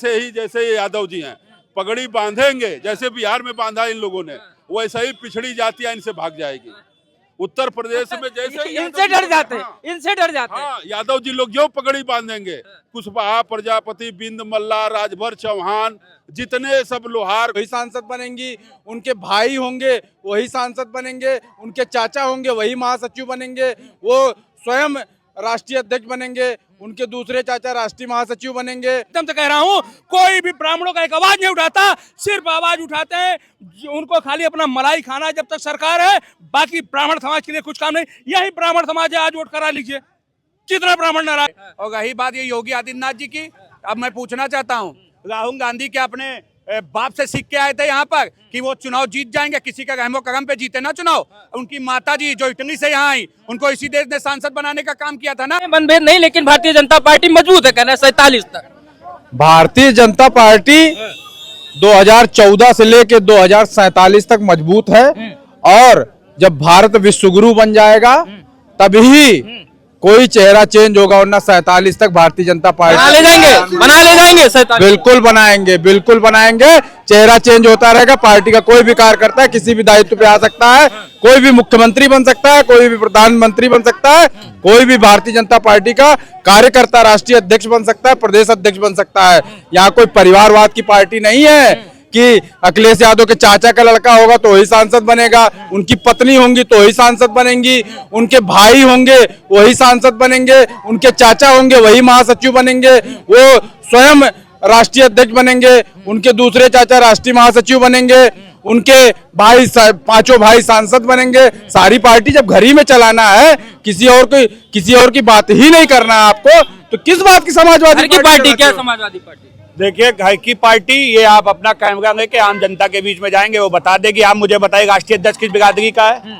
से ही जैसे ये यादव जी हैं पगड़ी बांधेंगे, जैसे बिहार में बांधा इन लोगों ने, वैसे ही पिछड़ी जातियां इनसे भाग जाएगी। उत्तर प्रदेश में जैसे इनसे डर जाते हैं, इनसे डर जाते हैं। हाँ, यादव जी लोग जो पगड़ी बांधेंगे, कुशवाहा, प्रजापति, बिंद, मल्ला, राजभर, चौहान, जितने सब लोहार वही सांसद बनेंगी, उनके भाई होंगे वही सांसद बनेंगे, उनके चाचा होंगे वही महासचिव बनेंगे, वो स्वयं राष्ट्रीय अध्यक्ष बनेंगे, उनके दूसरे चाचा राष्ट्रीय महासचिव बनेंगे। एकदम से कह रहा हूँ, कोई भी ब्राह्मणों का एक आवाज नहीं उठाता, सिर्फ आवाज उठाते हैं उनको खाली अपना मलाई खाना है जब तक सरकार है, बाकी ब्राह्मण समाज के लिए कुछ काम नहीं। यही ब्राह्मण समाज है, आज वोट करा लीजिए, कितना ब्राह्मण नाराज। और रही बात ये योगी आदित्यनाथ जी की, अब मैं पूछना चाहता हूँ, राहुल गांधी के अपने बाप से सीख के आए थे यहाँ पर कि वो चुनाव जीत जाएंगे, किसी का रहमो करम पे जीते ना चुनाव। उनकी माता जी जो इटली से यहाँ आई, उनको इसी देश ने सांसद बनाने का काम किया था ना। मनभेद नहीं, लेकिन भारतीय जनता पार्टी मजबूत है, कहना 47 तक। भारतीय जनता पार्टी 2014 से लेकर 2047 तक मजबूत है, और जब भारत विश्वगुरु बन जाएगा तभी कोई चेहरा चेंज होगा, वरना 47 तक भारतीय जनता पार्टी बना ले जाएंगे 47। बिल्कुल बनाएंगे। चेहरा चेंज होता रहेगा, पार्टी का कोई भी कार्यकर्ता है किसी भी दायित्व पे आ सकता है, कोई भी मुख्यमंत्री बन सकता है, कोई भी प्रधानमंत्री बन सकता है, कोई भी भारतीय जनता पार्टी का कार्यकर्ता राष्ट्रीय अध्यक्ष बन सकता है, प्रदेश अध्यक्ष बन सकता है। यहाँ कोई परिवारवाद की पार्टी नहीं है कि अखिलेश यादव के चाचा का लड़का होगा तो वही सांसद बनेगा, उनकी पत्नी होंगी तो वही सांसद बनेंगी, उनके भाई होंगे वही सांसद बनेंगे, उनके चाचा होंगे वही महासचिव बनेंगे, वो स्वयं राष्ट्रीय अध्यक्ष बनेंगे, उनके दूसरे चाचा राष्ट्रीय महासचिव बनेंगे, उनके भाई पांचों भाई सांसद बनेंगे। सारी पार्टी जब घर ही में चलाना है, किसी और की बात ही नहीं करना है आपको, तो किस बात की समाजवादी पार्टी? क्या समाजवादी पार्टी? देखिए, घर की पार्टी, ये आप अपना कैमरा लेके आम जनता के बीच में जाएंगे, वो बता देगी। आप मुझे बताइए, राष्ट्रीय अध्यक्ष किस बिरादरी का है,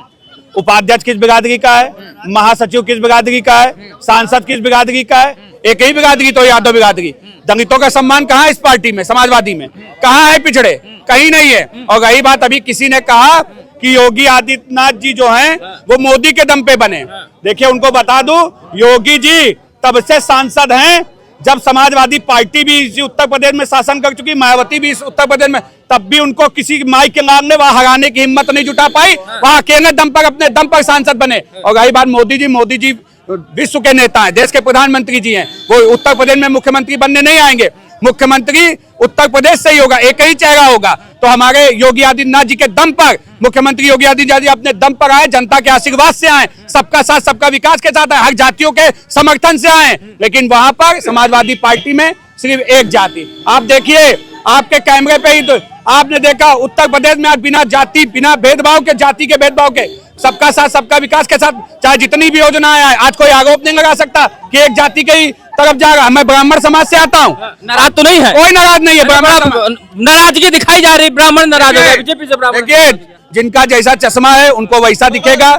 उपाध्यक्ष किस बिरादरी का है, महासचिव किस बिरादरी का है, सांसद किस बिरादरी का है? एक ही बिरादरी तो यादव बिरादरी। दलितों का सम्मान कहाँ है इस पार्टी में, समाजवादी में? कहाँ है पिछड़े? कहीं नहीं है। और रही बात, अभी किसी ने कहा कि योगी आदित्यनाथ जी जो हैं वो मोदी के दम पे बने। देखिए, उनको बता दूं, योगी जी तब से सांसद हैं जब समाजवादी पार्टी भी इसी उत्तर प्रदेश में शासन कर चुकी, मायावती भी इस उत्तर प्रदेश में, तब भी उनको किसी माई के नाम ने वहां हराने की हिम्मत नहीं जुटा पाई, वहां अकेले दम पर अपने दम पर सांसद बने। और रही बात मोदी जी विश्व के नेता हैं, देश के प्रधानमंत्री जी हैं, वो उत्तर प्रदेश में मुख्यमंत्री बनने नहीं आएंगे। मुख्यमंत्री उत्तर प्रदेश से ही होगा, एक ही चेहरा होगा। तो हमारे योगी आदित्यनाथ जी के दम पर, मुख्यमंत्री योगी आदित्यनाथ जी अपने दम पर आए, जनता के आशीर्वाद से आए, सबका साथ सबका विकास के साथ आए, हर जातियों के समर्थन से आए। लेकिन वहां पर समाजवादी पार्टी में सिर्फ एक जाति। आप देखिए, आपके कैमरे पे ही तो आपने देखा, उत्तर प्रदेश में आज बिना जाति, बिना भेदभाव के, जाति के भेदभाव के, सबका साथ सबका विकास के साथ चाहे जितनी भी योजनाएं आए, आज कोई आरोप नहीं लगा सकता कि एक जाति की तरफ जा रहा। मैं ब्राह्मण समाज से आता हूँ। नाराज तो नहीं है? कोई नाराज नहीं है। ब्राह्मण नाराजगी दिखाई जा रही, ब्राह्मण नाराज हो गए, बीजेपी से ब्राह्मण। देखिए, जिनका जैसा चश्मा है उनको वैसा दिखेगा।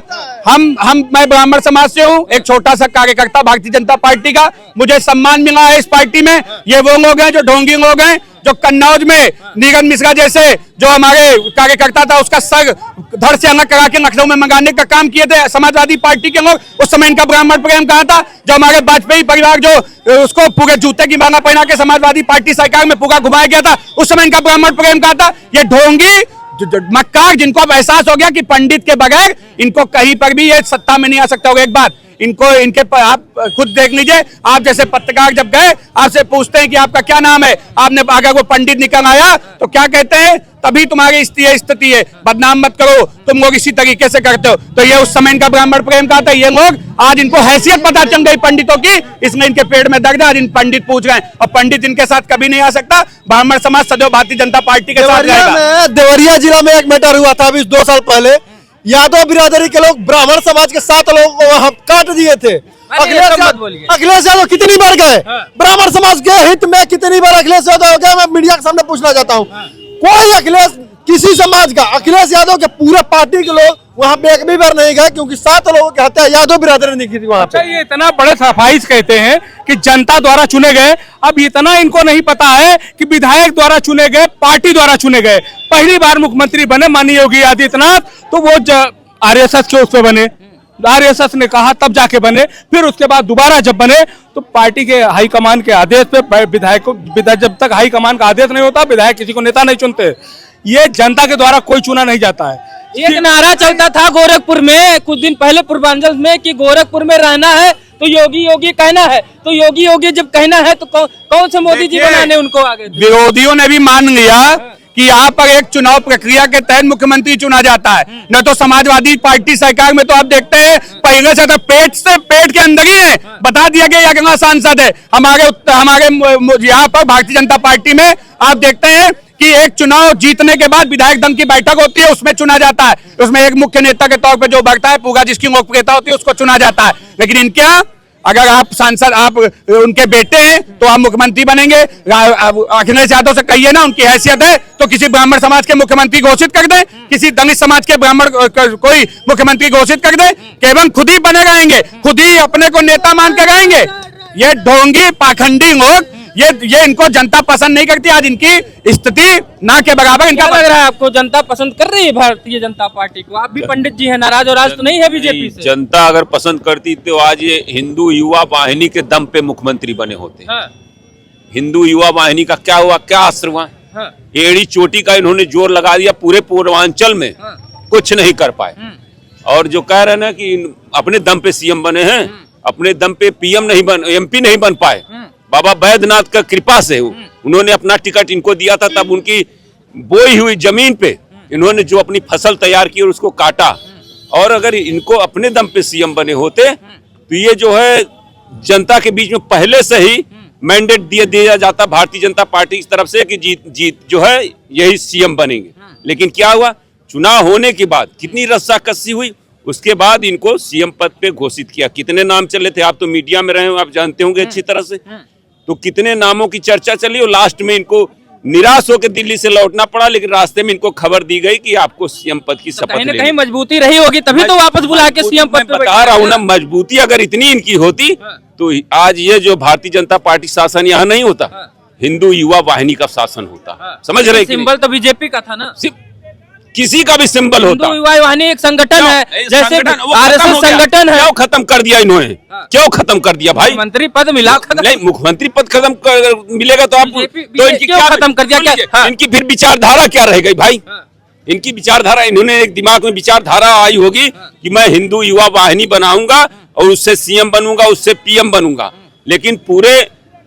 मैं ब्राह्मण समाज से हूँ, एक छोटा सा कार्यकर्ता भारतीय जनता पार्टी का, मुझे सम्मान मिला है इस पार्टी में। ये वो लोग हैं जो ढोंगी लोग हैं, जो कन्नौज में नीरज मिश्रा जैसे जो हमारे कार्यकर्ता था, उसका सर धड़ से अलग करा के लखनऊ में मंगाने का काम किए थे समाजवादी पार्टी के लोग। उस समय इनका ब्राह्मण प्रेम कहा था। जो हमारे वाजपेयी परिवार, जो उसको पूरे जूते की माला पहना के समाजवादी पार्टी सरकार में पूरा घुमाया गया था, उस समय इनका ब्राह्मण प्रेम कहा था। ये ढोंगी मक्कार, जिनको अब एहसास हो गया कि पंडित के बगैर इनको कहीं पर भी ये सत्ता में नहीं आ सकता होगा। एक बात इनके पर आप खुद देख लीजिए, आप जैसे पत्रकार जब गए, आपसे पूछते हैं कि आपका क्या नाम है, आपने अगर वो पंडित निकल आया तो क्या कहते हैं, तभी तुम्हारी स्थिति है, बदनाम मत करो, तुम लोग इसी तरीके से करते हो। तो ये उस समय इनका ब्राह्मण प्रेम का था। ये लोग आज इनको हैसियत पता चल गई पंडितों की, इसमें इनके पेट में दर्द है, आज इन पंडित पूछ रहे हैं, और पंडित इनके साथ कभी नहीं आ सकता। ब्राह्मण समाज सदैव भारतीय जनता पार्टी के साथ रहेगा। देवरिया जिला में एक मैटर हुआ था अभी 2 साल पहले, यादव बिरादरी के लोग ब्राह्मण समाज के 7 लोगों को वहां काट दिए थे। अखिलेश यादव कितनी बार गए ब्राह्मण समाज के हित में, कितनी बार अखिलेश यादव गए? मैं मीडिया के सामने पूछना चाहता हूँ, कोई अखिलेश किसी समाज का, अखिलेश यादव के पूरे पार्टी के लोग वहाँ पे एक भी बार नहीं गए, क्योंकि 7 लोगों के हत्या यादव बिरादरी ने की थी वहाँ पे। ये इतना बड़े सफाई कहते हैं कि जनता द्वारा चुने गए, अब इतना इनको नहीं पता है कि विधायक द्वारा चुने गए, पार्टी द्वारा चुने गए। पहली बार मुख्यमंत्री बने माननीय योगी आदित्यनाथ, तो वो RSS के उस पे बने, आरएसएस ने कहा तब जाके बने, फिर उसके बाद दोबारा जब बने तो पार्टी के हाईकमान के आदेश पे विधायकों, जब तक हाईकमान का आदेश नहीं होता विधायक किसी को नेता नहीं चुनते। ये जनता के द्वारा कोई चुना नहीं जाता है। एक नारा चलता था गोरखपुर में कुछ दिन पहले पूर्वांचल में कि गोरखपुर में रहना है तो योगी योगी कहना है, तो योगी योगी जब कहना है तो कौन से मोदी जी बनाने उनको आगे? विरोधियों ने भी मान लिया कि यहाँ पर एक चुनाव प्रक्रिया के तहत मुख्यमंत्री चुना जाता है, न तो समाजवादी पार्टी सरकार में तो आप देखते हैं पहले से तो पेट के अंदर ही है, बता दिया गया यहाँ सांसद है। हमारे यहाँ पर भारतीय जनता पार्टी में आप देखते हैं कि एक चुनाव जीतने के बाद विधायक दल की बैठक होती है, उसमें चुना जाता है, उसमें एक मुख्य नेता के तौर पर जो बढ़ता है पूरा जिसकी लोकप्रियता होती है उसको चुना जाता है। लेकिन इनके यहाँ अगर आप सांसद, आप उनके बेटे हैं तो आप मुख्यमंत्री बनेंगे। अखिलेश यादव से कहिए ना, उनकी हैसियत है तो किसी ब्राह्मण समाज के मुख्यमंत्री घोषित कर दें, किसी दलित समाज के ब्राह्मण कोई मुख्यमंत्री घोषित कर दें, केवल खुद ही बने रहेंगे, खुद ही अपने को नेता मान के रहेंगे। ये ढोंगी पाखंडी लोग, ये इनको जनता पसंद नहीं करती। आज इनकी स्थिति ना के बराबर इनका लग रहा है आपको जनता पसंद कर रही है भारतीय जनता पार्टी को? आप भी पंडित जी हैं, नाराज और आज तो नहीं है बीजेपी से? जनता अगर पसंद करती तो आज ये हिंदू युवा वाहिनी के दम पे मुख्यमंत्री बने होते। हाँ। हिंदू युवा वाहिनी का क्या हुआ, क्या असर हुआ? हाँ। एड़ी चोटी का इन्होंने जोर लगा दिया पूरे पूर्वांचल में। हाँ। कुछ नहीं कर पाए। और जो कह रहे हैं ना कि अपने दम पे सीएम बने हैं, अपने दम पे पीएम नहीं बन, एमपी नहीं बन पाए। बाबा बैद्यनाथ का कृपा से उन्होंने अपना टिकट इनको दिया था, तब उनकी बोई हुई जमीन पे इन्होंने जो अपनी फसल तैयार की और उसको काटा। और अगर इनको अपने दम पे सीएम बने होते तो ये जो है जनता के बीच में पहले से ही मैंडेट दिया जाता भारतीय जनता पार्टी की तरफ से कि जीत जो है यही सीएम बनेंगे। लेकिन क्या हुआ, चुनाव होने के बाद कितनी रस्साकसी हुई, उसके बाद इनको सीएम पद पे घोषित किया। कितने नाम चले थे, आप तो मीडिया में रहे हो, आप जानते होंगे अच्छी तरह से। तो कितने नामों की चर्चा चली और लास्ट में इनको निराश होकर दिल्ली से लौटना पड़ा। लेकिन रास्ते में इनको खबर दी गई कि आपको सीएम पद की शपथ लेनी। कहीं मजबूती रही होगी तभी तो वापस बुला के सीएम पद पे बता रहा हूँ ना, मजबूती अगर इतनी इनकी होती तो आज ये जो भारतीय जनता पार्टी शासन यहाँ नहीं होता, हिंदू युवा वाहिनी का शासन होता। समझ रहे? सिंबल तो बीजेपी का था ना, किसी का भी सिंबल होता। हिंदू युवा वाहिनी एक संगठन है, जैसे आरएसएस संगठन है। क्यों खत्म कर दिया इन्होंने? क्यों खत्म कर दिया भाई? मंत्री पद मिला, नहीं मुख्यमंत्री पद खत्म मिलेगा तो आप तो इनकी क्या खत्म कर दिया? क्या इनकी फिर विचारधारा क्या रह गई भाई? इनकी विचारधारा, इन्होंने एक दिमाग में विचारधारा आई होगी कि मैं हिंदू युवा वाहिनी बनाऊंगा और उससे सीएम बनूंगा, उससे पीएम बनूंगा। लेकिन पूरे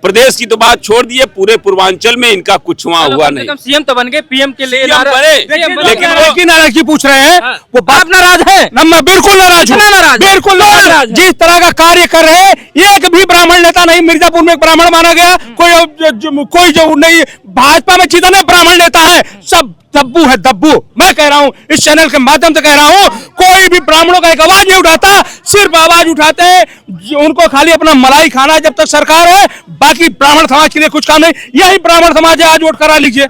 प्रदेश की तो बात छोड़ दिए, पूरे पूर्वांचल में इनका कुछ वहाँ हुआ नहीं। सीएम तो बन गए, पीएम के लिए लेकिन वो नाराजगी पूछ रहे हैं, वो बाप नाराज है ना? मैं बिल्कुल नाराज हूँ, बिल्कुल नाराज। जिस तरह का कार्य कर रहे हैं, एक भी ब्राह्मण नेता नहीं मिर्जापुर में एक ब्राह्मण माना गया, कोई जो नहीं भाजपा में जितने ब्राह्मण नेता है सब दब्बू है, दब्बू। मैं कह रहा हूँ, इस चैनल के माध्यम से कह रहा हूँ, कोई भी ब्राह्मणों का एक आवाज नहीं उठाता, सिर्फ आवाज उठाते हैं उनको खाली अपना मलाई खाना जब तक सरकार है, बाकी ब्राह्मण समाज के लिए कुछ काम नहीं। यही ब्राह्मण समाज है, आज वोट करा लीजिए।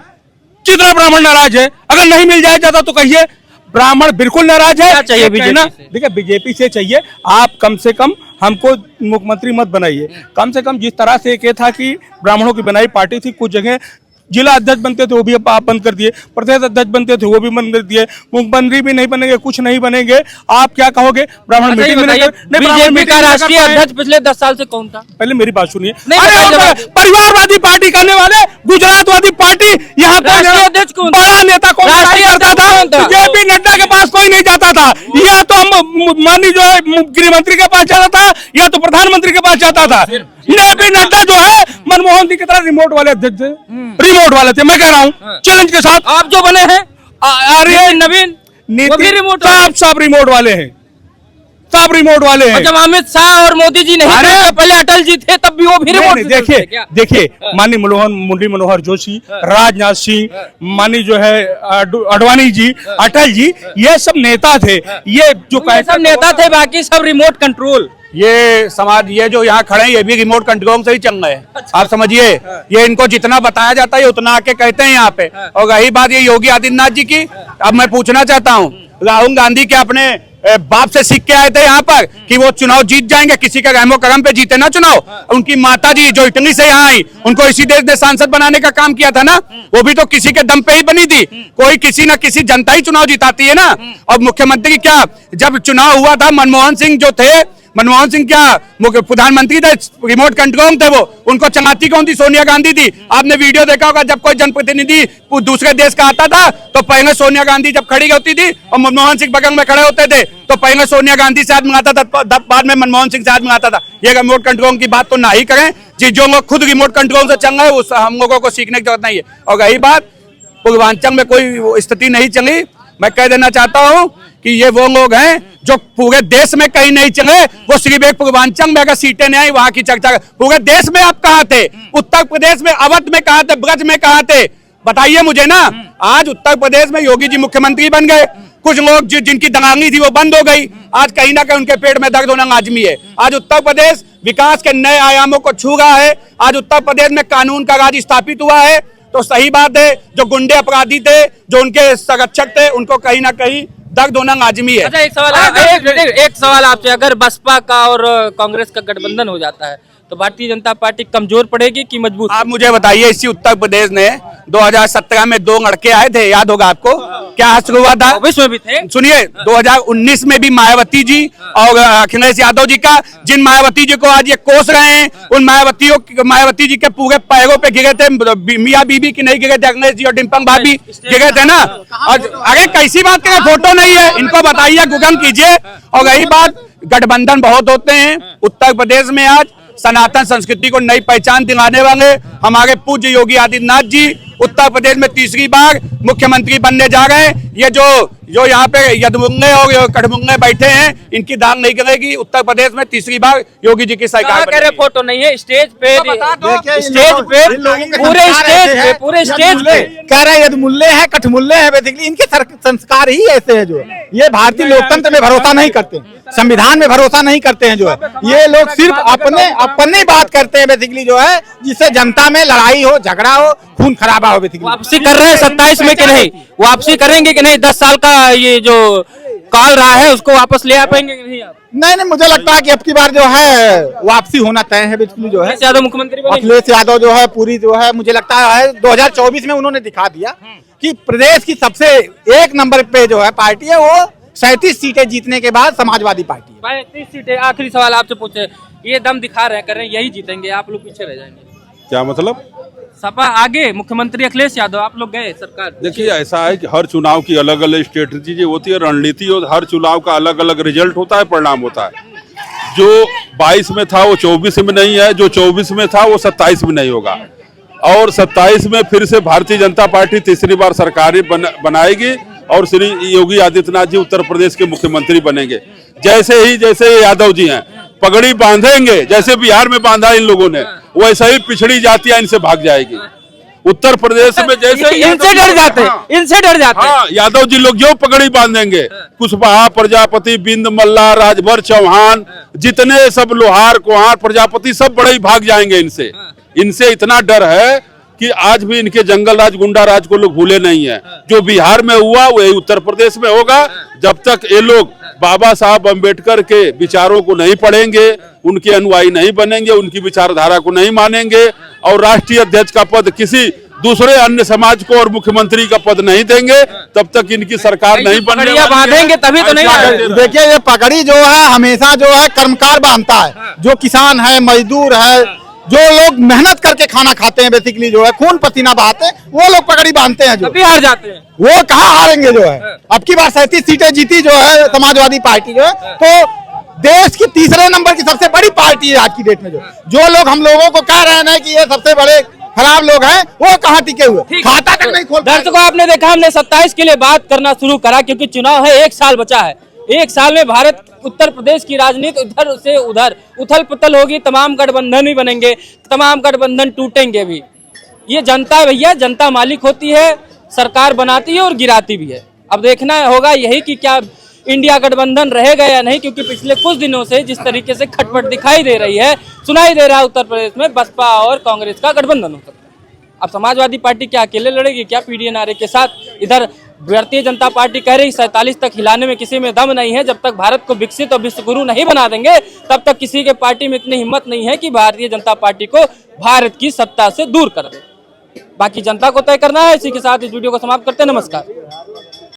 कितना ब्राह्मण नाराज है, अगर नहीं मिल जाए जाता तो कहिए। ब्राह्मण बिल्कुल नाराज है। चाहिए बीजेपी? देखिए बीजेपी से चाहिए आप कम से कम हमको मुख्यमंत्री मत बनाइए। कम से कम जिस तरह से एक था कि ब्राह्मणों की बनाई पार्टी थी, कुछ जगह जिला अध्यक्ष बनते थे वो भी आप बंद कर दिए, प्रदेश अध्यक्ष बनते थे वो भी बंद कर दिए, मुख्यमंत्री भी नहीं बनेंगे, कुछ नहीं बनेंगे। आप क्या कहोगे? ब्राह्मण मीटिंग में बीजेपी का राष्ट्रीय अध्यक्ष पिछले 10 साल से कौन था? पहले मेरी बात सुनिए। अरे परिवारवादी पार्टी करने वाले, गुजरातवादी पार्टी, यहाँ अध्यक्ष कौन? बड़ा नेता कौन करता था? जेपी नड्डा के पास कोई नहीं जाता था, या तो हम माननीय जो है गृहमंत्री के पास जाता था या तो प्रधानमंत्री के पास जाता था। जेपी नड्डा जो है मनमोहन सिंह की तरह रिमोट वाले अध्यक्ष थे, रिमोट वाले थे। मैं कह रहा हूँ चैलेंज के साथ, आप जो बने हैं आर्य नवीन वो भी रिमोट, सब रिमोट वाले हैं, सब रिमोट वाले हैं। जब अमित शाह और मोदी जी नहीं थे, पहले अटल जी थे, तब भी वो भी रिमोट। देखिए माननीय मुरली मनोहर जोशी, राजनाथ सिंह, माननीय जो है अडवाणी जी, अटल जी, ये सब नेता थे। ये जो सब नेता थे, बाकी सब रिमोट कंट्रोल। ये समाज, ये जो यहाँ खड़े हैं ये भी रिमोट कंट्रोल से ही चल रहे हैं। आप समझिए, ये इनको जितना बताया जाता है उतना आके कहते हैं यहाँ पे। और रही बात ये योगी आदित्यनाथ जी की, अब मैं पूछना चाहता हूँ, राहुल गांधी क्या अपने बाप से सीख के आए थे यहाँ पर कि वो चुनाव जीत जाएंगे, किसी का रहमो करम पे जीते ना चुनाव। उनकी माताजी जो इटली से यहाँ आई, उनको इसी देश ने सांसद बनाने का काम किया था ना, वो भी तो किसी के दम पे ही बनी थी। कोई किसी ना किसी जनता ही चुनाव जिताती है ना। और मुख्यमंत्री क्या, जब चुनाव हुआ था मनमोहन सिंह जो थे, मनमोहन सिंह क्या प्रधानमंत्री थे, रिमोट कंट्रोल थे, वो उनको चलाती कौन थी? सोनिया गांधी थी। आपने वीडियो देखा होगा, जब कोई जनप्रतिनिधि दूसरे देश का आता था तो पहले सोनिया गांधी जब खड़ी होती थी और मनमोहन सिंह बगल में खड़े होते थे तो पहले सोनिया गांधी से हाथ मिलाता था, बाद में मनमोहन सिंह से हाथ मिलाता था। ये रिमोट कंट्रोल की बात तो ना ही करें जी, जो लोग खुद रिमोट कंट्रोल से चल रहे हैं हम लोगों को सीखने की जरूरत नहीं है। और रही बात पूर्वांचल में कोई स्थिति नहीं चली, मैं कह देना चाहता हूं कि ये वो लोग हैं जो पूरे देश में कहीं नहीं चले, वो सिर्फ एक पूर्वांचल में अगर सीटें नहीं आई वहां की चर्चा। पूरे देश में आप कहां थे? उत्तर प्रदेश में अवध में कहां थे? ब्रज में कहां थे? बताइए मुझे ना। आज उत्तर प्रदेश में योगी जी मुख्यमंत्री बन गए, कुछ लोग जिनकी दंगानी थी वो बंद हो गई, आज कहीं ना कहीं उनके पेट में दर्द होना लाजमी है। आज उत्तर प्रदेश विकास के नए आयामों को छू रहा है। आज उत्तर प्रदेश में कानून का राज स्थापित हुआ है। तो सही बात है, जो गुंडे अपराधी थे, जो उनके संरक्षक थे, उनको कहीं ना कहीं दर्द होना लाजमी है। अच्छा, एक सवाल आपसे, अगर बसपा का और कांग्रेस का गठबंधन हो जाता है तो भारतीय जनता पार्टी कमजोर पड़ेगी कि मजबूत? आप मुझे बताइए, इसी उत्तर प्रदेश ने 2017 में 2 लड़के आए थे, याद होगा आपको, क्या हासिल हुआ था? विश्व भी थे। सुनिए, 2019 में भी मायावती जी और अखिलेश यादव जी का, जिन मायावती जी को आज ये कोस रहे हैं, उन मायावती जी के पूरे पैरों पे गिरे थे मियां बीबी की नहीं गिरे थे, अखिलेश जी और डिम्पल भाभी गिरे थे ना। अरे कैसी बात करें, फोटो नहीं है, इनको बताइए, गूगल कीजिए। और रही बात, गठबंधन बहुत होते हैं उत्तर प्रदेश में। आज सनातन संस्कृति को नई पहचान दिलाने वाले हमारे पूज्य योगी आदित्यनाथ जी उत्तर प्रदेश में तीसरी बार मुख्यमंत्री बनने जा रहे हैं। ये जो यहाँ पे यदमुंगे और कड़मुंगे बैठे हैं, इनकी दाग नहीं करेगी। उत्तर प्रदेश में तीसरी बार योगी जी की सरकार कह रहे फोटो नहीं है, स्टेज पे पूरे स्टेज पे कह रहे यदमुल्ले हैं, कठमुल्ले हैं, बेसिकली इनके संस्कार ही ऐसे है। जो ये भारतीय लोकतंत्र में भरोसा नहीं करते, संविधान में भरोसा नहीं करते हैं। जो है ये लोग सिर्फ अपने बात करते हैं बेसिकली, जो है जिससे जनता में लड़ाई हो, झगड़ा हो, खून खराबा हो। बेसिकली वापसी कर रहे हैं 27 में कि नहीं? वापसी करेंगे कि नहीं? 10 साल का ये जो काल रहा है उसको वापस ले आ पाएंगे कि नहीं आप? नहीं, मुझे लगता है कि अब की बार जो है वापसी होना तय है। बेसिकली जो है अखिलेश यादव मुख्यमंत्री बनेंगे। अखिलेश यादव जो है पूरी जो है, मुझे लगता है 2024 में उन्होंने दिखा दिया कि प्रदेश की सबसे 1 नंबर पे जो है पार्टी है, वो 37 सीटें जीतने के बाद समाजवादी पार्टी है। 35 सीटें। आखिरी सवाल आपसे पूछे, ये दम दिखा रहे हैं, कर रहे हैं, यही जीतेंगे, आप लोग पीछे रह जाएंगे? क्या मतलब? सपा आगे, मुख्यमंत्री अखिलेश यादव, आप लोग गए सरकार। देखिए, ऐसा है कि हर चुनाव की अलग अलग स्ट्रेटेजी होती है, रणनीति, और हर चुनाव का अलग अलग रिजल्ट होता है, परिणाम होता है। जो 22 में था वो 24 में नहीं है, जो 24 में था वो 27 में नहीं होगा। और 27 में फिर से भारतीय जनता पार्टी तीसरी बार सरकार बनाएगी और श्री योगी आदित्यनाथ जी उत्तर प्रदेश के मुख्यमंत्री बनेंगे। जैसे यादव जी हैं, पगड़ी बांधेंगे, जैसे बिहार में बांधा इन लोगों ने, वैसे ही पिछड़ी जातियां इनसे भाग जाएगी। उत्तर प्रदेश में जैसे इनसे डर जाते हैं। हाँ, यादव जी लोग जो पगड़ी बांधेंगे, कुशवाहा, प्रजापति, बिंद, मल्ला, राजभर, चौहान, जितने सब लोहार, कुहार, प्रजापति, सब बड़े ही भाग जाएंगे इनसे। इनसे इतना डर है कि आज भी इनके जंगल राज, गुंडा राज को लोग भूले नहीं है। जो बिहार में हुआ वही उत्तर प्रदेश में होगा। जब तक ये लोग बाबा साहब अम्बेडकर के विचारों को नहीं पढ़ेंगे, उनके अनुयायी नहीं बनेंगे, उनकी विचारधारा को नहीं मानेंगे और राष्ट्रीय अध्यक्ष का पद किसी दूसरे अन्य समाज को और मुख्यमंत्री का पद नहीं देंगे, तब तक इनकी सरकार नहीं बनने वाली है। बांधेंगे तभी तो नहीं। देखिए, ये पगड़ी जो है हमेशा जो है कर्मकार बांधता है। जो किसान है, मजदूर है, जो लोग मेहनत करके खाना खाते हैं, बेसिकली जो है खून पसीना बहाते हैं, वो लोग पगड़ी बांधते हैं। जो तभी हार जाते हैं, वो कहाँ हारेंगे? जो है अब की बार 37 सीटें जीती जो है समाजवादी पार्टी जो है, तो देश की तीसरे नंबर की सबसे बड़ी पार्टी है आज की डेट में। जो लोग हम लोगों को कह रहे हैं कि ये सबसे बड़े खराब लोग हैं, वो कहाँ टिके हुए, खाता तक नहीं खोल। दर्शकों, आपने देखा, हमने 27 के लिए बात करना शुरू करा क्योंकि चुनाव है, 1 साल बचा है। 1 साल में भारत, उत्तर प्रदेश की राजनीति इधर से उधर उथल पुथल होगी, तमाम गठबंधन ही बनेंगे, तमाम गठबंधन टूटेंगे भी। ये जनता है भैया, जनता मालिक होती है, सरकार बनाती है और गिराती भी है। अब देखना होगा यही कि क्या इंडिया गठबंधन रहेगा या नहीं, क्योंकि पिछले कुछ दिनों से जिस तरीके से खटपट दिखाई दे रही है, सुनाई दे रहा है उत्तर प्रदेश में बसपा और कांग्रेस का गठबंधन हो सकता है। अब समाजवादी पार्टी क्या अकेले लड़ेगी, क्या पीडीएनआरए के साथ? इधर भारतीय जनता पार्टी कह रही 47 तक हिलाने में किसी में दम नहीं है। जब तक भारत को विकसित और विश्वगुरु नहीं बना देंगे तब तक किसी के पार्टी में इतनी हिम्मत नहीं है कि भारतीय जनता पार्टी को भारत की सत्ता से दूर कर दे। बाकी जनता को तय करना है। इसी के साथ इस वीडियो को समाप्त करते हैं। नमस्कार।